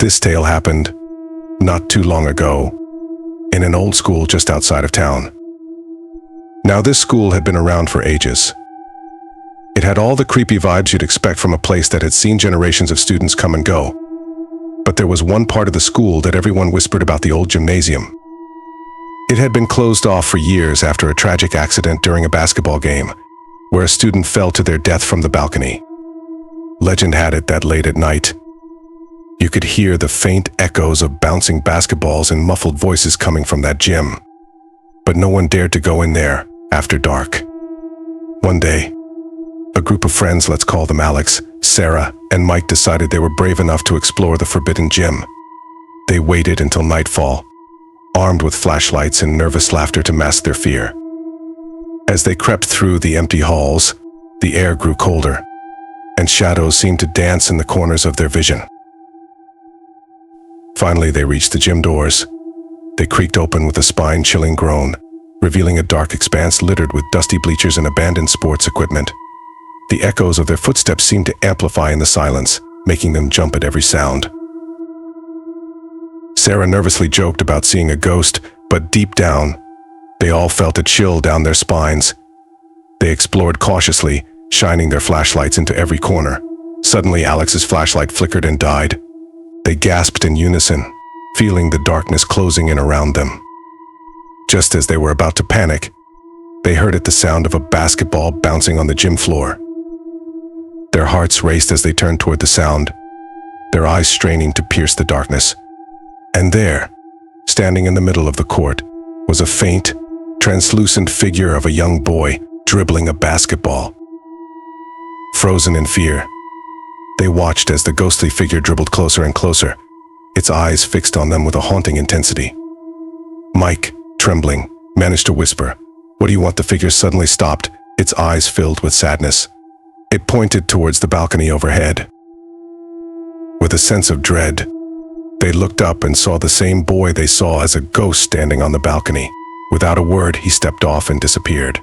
This tale happened not too long ago in an old school just outside of town. Now this school had been around for ages. It had all the creepy vibes you'd expect from a place that had seen generations of students come and go. But there was one part of the school that everyone whispered about: the old gymnasium. It had been closed off for years after a tragic accident during a basketball game, where a student fell to their death from the balcony. Legend had it that late at night, you could hear the faint echoes of bouncing basketballs and muffled voices coming from that gym. But no one dared to go in there after dark. One day, a group of friends, let's call them Alex, Sarah, and Mike, decided they were brave enough to explore the forbidden gym. They waited until nightfall, armed with flashlights and nervous laughter to mask their fear. As they crept through the empty halls, the air grew colder, and shadows seemed to dance in the corners of their vision. Finally, they reached the gym doors. They creaked open with a spine-chilling groan, revealing a dark expanse littered with dusty bleachers and abandoned sports equipment. The echoes of their footsteps seemed to amplify in the silence, making them jump at every sound. Sarah nervously joked about seeing a ghost, but deep down, they all felt a chill down their spines. They explored cautiously, shining their flashlights into every corner. Suddenly, Alex's flashlight flickered and died. They gasped in unison, feeling the darkness closing in around them. Just as they were about to panic, they heard the sound of a basketball bouncing on the gym floor. Their hearts raced as they turned toward the sound, their eyes straining to pierce the darkness. And there, standing in the middle of the court, was a faint, translucent figure of a young boy dribbling a basketball. Frozen in fear, they watched as the ghostly figure dribbled closer and closer, its eyes fixed on them with a haunting intensity. Mike, trembling, managed to whisper, "What do you want?" The figure suddenly stopped, its eyes filled with sadness. It pointed towards the balcony overhead. With a sense of dread, they looked up and saw the same boy they saw as a ghost standing on the balcony. Without a word, he stepped off and disappeared.